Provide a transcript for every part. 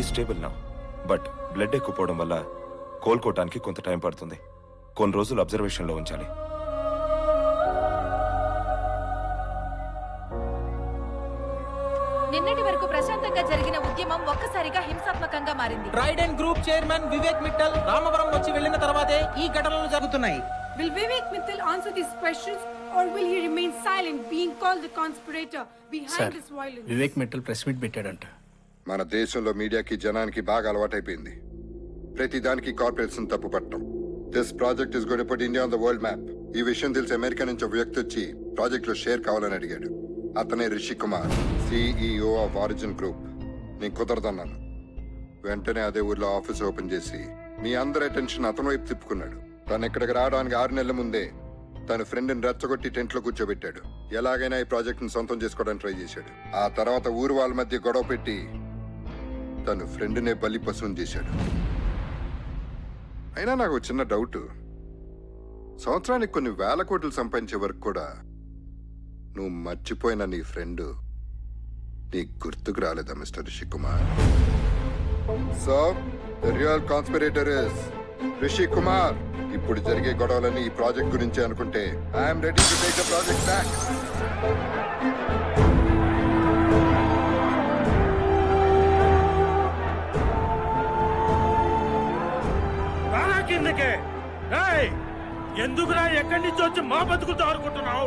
Stable now, but blood ఎక్కువ పోవడం వల్ల కోలుకోవటానికి కొంత టైం పడుతుంది. కొన్ని రోజులు అబ్జర్వేషన్లో ఉంచాలి. నిన్నటి వరకు ప్రశాంతంగా జరిగిన ఉద్యమం ఒక్కసారిగా హింసాత్మకంగా మారింది. Trident group chairman Vivek Mittal Ramavaram వచ్చి వెళ్లిన తర్వాతే ఈ ఘటనలు జరుగుతున్నాయి. Will Vivek Mittal answer these questions or will he remain silent, being called the conspirator behind this violence? Vivek Mittal press meet పెట్టాడంట. మన దేశంలో మీడియాకి జనానికి బాగా అలవాటైపోయింది. ప్రతి దానికి కార్పొరేట్స్ తప్పు పట్టడం. This project is going to put India on the world map. ఈ విషయం తెలిసి అమెరికా నుంచి ఒక వ్యక్తి వచ్చి ప్రాజెక్ట్ లో షేర్ కావాలని అడిగాడు. అతనే Rishi Kumar, CEO of origin group. నేను కుదరదన్నాను. వెంటనే అదే ఊర్లో ఆఫీస్ ఓపెన్ చేసి మీ అందరి అటెన్షన్ అతని వైపు తిప్పుకున్నాడు. తను ఇక్కడికి రావడానికి 6 నెలల ముందే తన ఫ్రెండ్ని రెచ్చగొట్టి టెంట్ లో కూర్చోబెట్టాడు. ఎలాగైనా ఈ ప్రాజెక్ట్ ని సొంతం చేసుకోవడానికి ట్రై చేశాడు. ఆ తర్వాత ఊరు వాళ్ళ మధ్య గొడవ పెట్టి తన ఫ్రెండ్నే బలి పశువుని చేశాడు. అయినా నాకు చిన్న డౌట్, సంవత్సరానికి కొన్ని వేల కోట్లు సంపాదించే వరకు కూడా నువ్వు మర్చిపోయిన నీ ఫ్రెండ్ నీకు గుర్తుకు రాలేదా mister Rishi Kumar? So the real conspirator is Rishi Kumar. ఇప్పుడు జరిగే గొడవలన్నీ ఈ ప్రాజెక్ట్ గురించి అనుకుంటే I'm ready to take the project back. ఎందుకురా ఎక్కడి నుంచి వచ్చి మా బతుకుతా అనుకుంటున్నావు?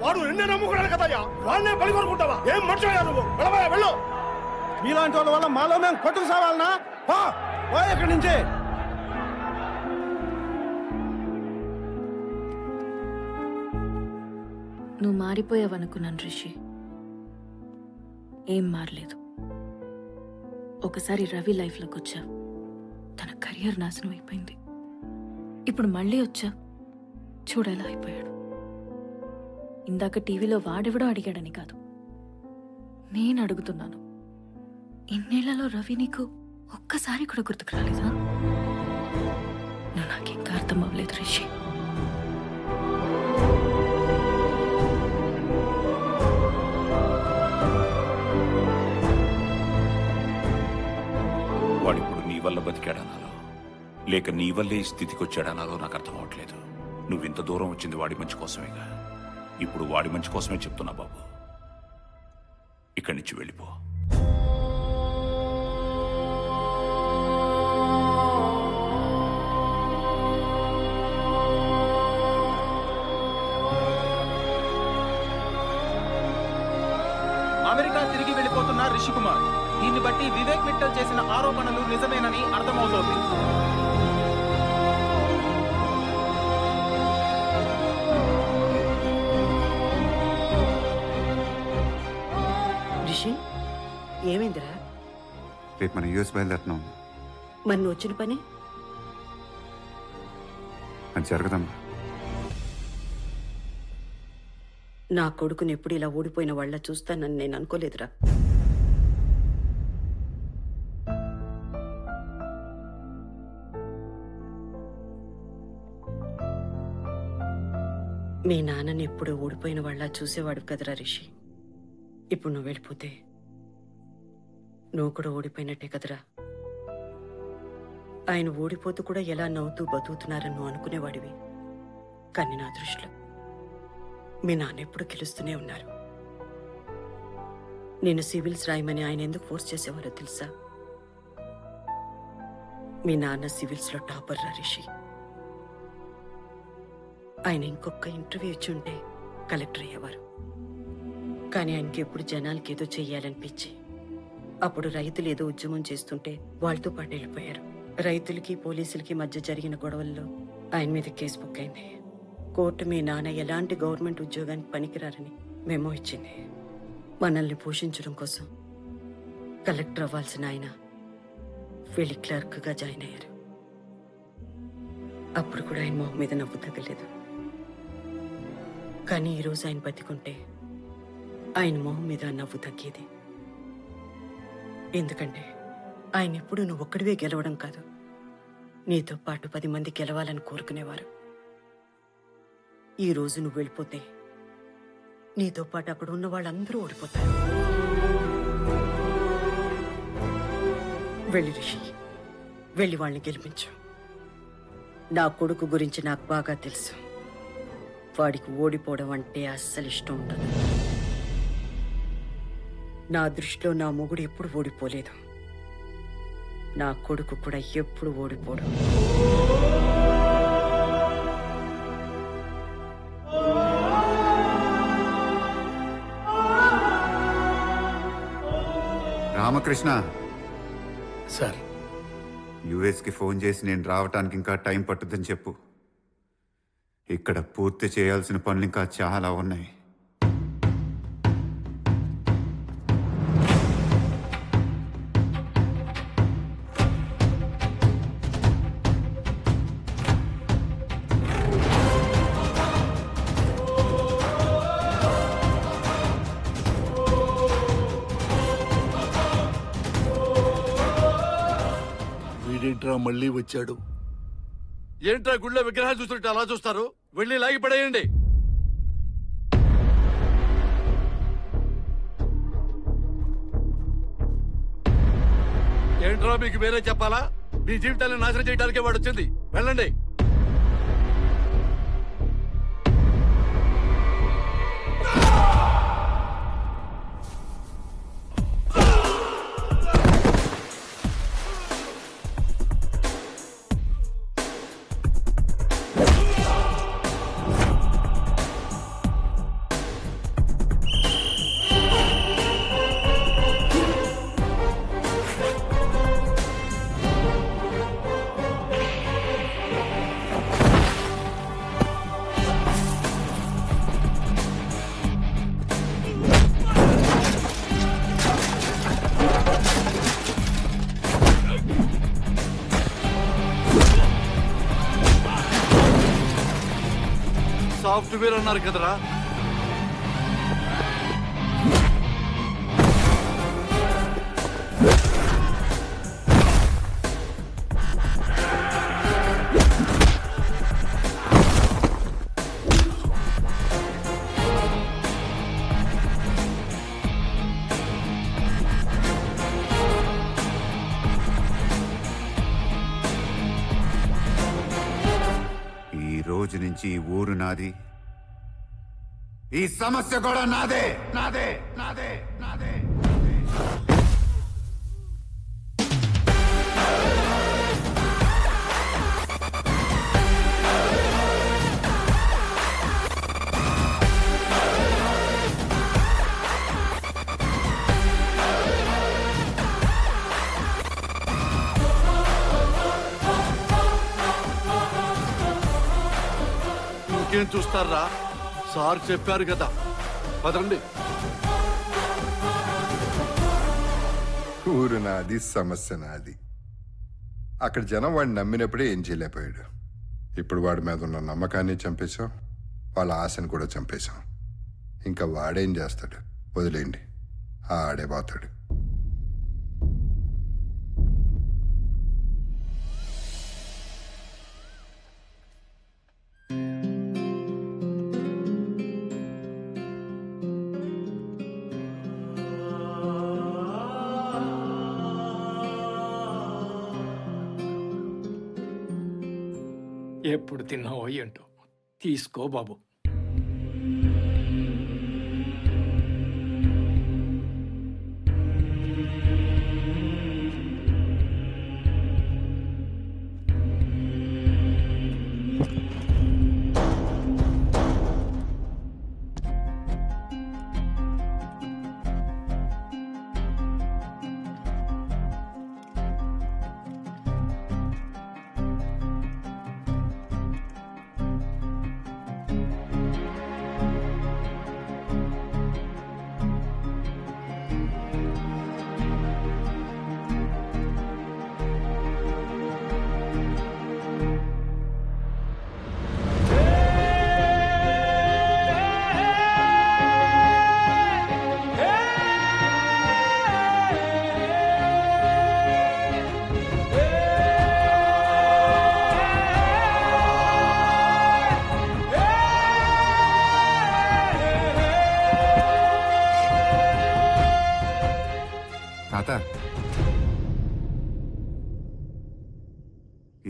వాడు నిన్నే నమ్ముకున్నాడు కదయ్యా, వాళ్ళనే బలి కొనుక్కుంటావా? ఏం మర్చిపోయా నువ్వు? వెళ్ళవా వెళ్ళు. మీలాంటి వాళ్ళ వల్ల మాలో మేము కొట్టుకు సావాలనా? ఎక్కడి నుంచి నువ్వు మారిపోయావనుకున్నాను రిషి. ఏం మారలేదు. ఒకసారి రవి లైఫ్లోకి వచ్చా, తన కెరియర్ నాశనం అయిపోయింది. ఇప్పుడు మళ్ళీ వచ్చా, చూడేలా అయిపోయాడు. ఇందాక టీవీలో వాడెవడో అడిగాడని కాదు, నేను అడుగుతున్నాను. ఇన్నేళ్లలో రవి నీకు ఒక్కసారి కూడా గుర్తుకు రాలేదా? నువ్వు నాకింకా అర్థం అవ్వలేదు రిషి. వాడిప్పుడు నీ వల్ల బతికాడనాలో లేక నీ వల్లే ఈ స్థితికి వచ్చాడనాలో నాకు అర్థం అవట్లేదు. నువ్వు ఇంత దూరం వచ్చింది వాడి మంచి కోసమేగా. ఇప్పుడు వాడి మంచి కోసమే చెప్తున్నా బాబు, ఇక్కడి నుంచి వెళ్ళిపో. అమెరికా తిరిగి వెళ్ళిపోతున్న రిషి కుమార్. దీన్ని బట్టి వివేక్ మిట్టల్ చేసిన ఆరోపణలు నిజమేనని అర్థమవుతోంది. రిషి, ఏమైందిరా? రేపు మన యూఎస్ బయలుదేరుతున్నాం. మరి నువ్వు వచ్చిన పని అది జరగదమ్మా. నా కొడుకుని ఎప్పుడు ఇలా ఓడిపోయిన వాళ్ళ చూస్తానని నేను అనుకోలేదురా. మీ నాన్నని ఎప్పుడు ఓడిపోయిన వాళ్ళ చూసేవాడు కదరా రిషి. ఇప్పుడు నువ్వు వెళ్ళిపోతే నువ్వు కూడా ఓడిపోయినట్టే కదరా. ఆయన ఓడిపోతూ కూడా ఎలా నవ్వుతూ బతుకుతున్నారని నువ్వు అనుకునేవాడివి. కానీ నా దృష్టిలో మీ నాన్న ఎప్పుడు గెలుస్తూనే ఉన్నారు. నేను సివిల్స్ రాయమని ఆయన ఎందుకు ఫోర్స్ చేసేవారో తెలుసా? మీ నాన్న సివిల్స్లో టాపర్ రా రిషి. ఆయన ఇంకొక ఇంటర్వ్యూ ఇచ్చి ఉంటే కలెక్టర్ అయ్యేవారు. కానీ ఆయనకి ఎప్పుడు జనాలకి ఏదో చెయ్యాలనిపించి అప్పుడు రైతులు ఏదో ఉద్యమం చేస్తుంటే వాళ్ళతో పాటు వెళ్ళిపోయారు. రైతులకి పోలీసులకి మధ్య జరిగిన గొడవల్లో ఆయన మీద కేసు బుక్ అయింది. కోర్టు మీ నాన్న ఎలాంటి గవర్నమెంట్ ఉద్యోగానికి పనికిరారని మెమో ఇచ్చింది. మనల్ని పోషించడం కోసం కలెక్టర్ అవ్వాల్సిన ఆయన వెళ్ళి క్లర్క్గా జాయిన్ అయ్యారు. అప్పుడు కూడా ఆయన మొహం మీద నవ్వు తగ్గలేదు. కానీ ఈరోజు ఆయన బతికుంటే ఆయన మొహం మీద నవ్వు తగ్గేది. ఎందుకంటే ఆయన ఎప్పుడు నువ్వు ఒక్కడివే గెలవడం కాదు, నీతో పాటు 10 మంది గెలవాలని కోరుకునేవారు. ఈరోజు నువ్వు వెళ్ళిపోతే నీతో పాటు అక్కడ ఉన్న వాళ్ళందరూ ఓడిపోతారు. వెళ్ళి రిషి, వెళ్ళి వాళ్ళని గెలిపించు. నా కొడుకు గురించి నాకు బాగా తెలుసు. వాడికి ఓడిపోవడం అంటే అస్సలు ఇష్టం ఉండదు. నా దృష్టిలో నా మొగుడు ఎప్పుడు ఓడిపోలేదు. నా కొడుకు కూడా ఎప్పుడు ఓడిపోడు. రామకృష్ణ సార్, యుఎస్కి ఫోన్ చేసి నేను రావటానికి ఇంకా టైం పట్టుద్దని చెప్పు. ఇక్కడ పూర్తి చేయాల్సిన పనులు ఇంకా చాలా ఉన్నాయి. వీడేంట్రా మళ్ళీ వచ్చాడు? ఏంట్రా గుళ్ళో విగ్రహాలు చూస్తుంటే అలా చూస్తారు? వెళ్ళి లాగి పడేయండి. ఏంట్రా మీకు వేరే చెప్పాలా? మీ జీవితాన్ని నాశనం చేయడానికే వాడు వచ్చింది. వెళ్ళండి. సాఫ్ట్వేర్ అన్నారు కదరా? ఈ రోజు నుంచి ఈ ఊరు నాది, ఈ సమస్య కూడా నాదే నాదే నాదే నాదే. ఇంకేం చూస్తారా? సార్ చెప్పారు కదా, పదండి. ఊరు నాది, సమస్య నాది. అక్కడ జనం వాడిని నమ్మినప్పుడే ఏం చేయలేకపోయాడు. ఇప్పుడు వాడి మీద ఉన్న నమ్మకాన్ని చంపేశాం, వాళ్ళ ఆశను కూడా చంపేశాం. ఇంకా వాడేం చేస్తాడు? వదిలేయండి, ఆడే పోతాడు. ఎప్పుడు తిన్నావో ఏంటో. తీసుకో బాబు.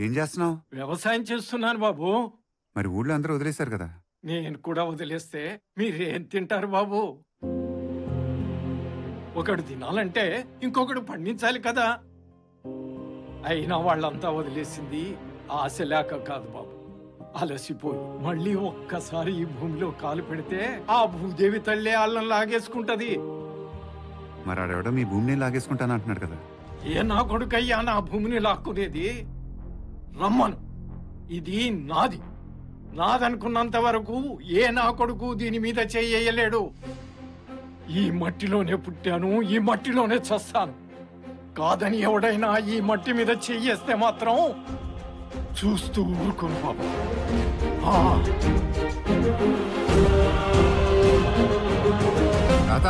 ఏం చేస్తున్నావు? వ్యవసాయం చేస్తున్నాను బాబు. మరి ఊళ్ళో అందరూ వదిలేశారు కదా. నేను కూడా వదిలేస్తే మీరేం తింటారు బాబు? ఒకడు తినాలంటే ఇంకొకడు పండించాలి కదా. అయినా వాళ్ళంతా వదిలేసింది ఆశ లేక కాదు బాబు, అలసిపోయి. మళ్ళీ ఒక్కసారి ఈ భూమిలో కాలు పెడితే ఆ భూదేవి తల్లి అల్లం లాగేసుకుంటది. మరి ఆడెవడో మీ భూమిని లాగేసుకుంటాను అంటున్నాడు కదా. ఏ నా కొడుకయ్యా నా భూమిని లాక్కునేది? రమ్మను, ఇది నాది. నాదనుకున్నంత వరకు ఏ నా కొడుకు దీని మీద చెయ్యలేడు. ఈ మట్టిలోనే పుట్టాను, ఈ మట్టిలోనే చస్తాను. కాదని ఎవడైనా ఈ మట్టి మీద చెయ్యేస్తే మాత్రం చూస్తూ ఊరుకోను బాబు. తాత,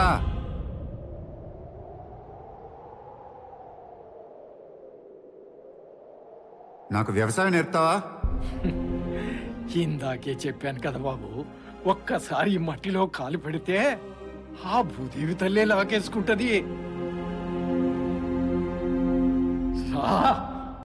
నాకు వ్యవసాయం నేర్పుతావా? ఇందాకే చెప్పాను కదా బాబు, ఒక్కసారి ఈ మట్టిలో కాలు పెడితే ఆ భూదేవి తల్లే లాగేసుకుంటది.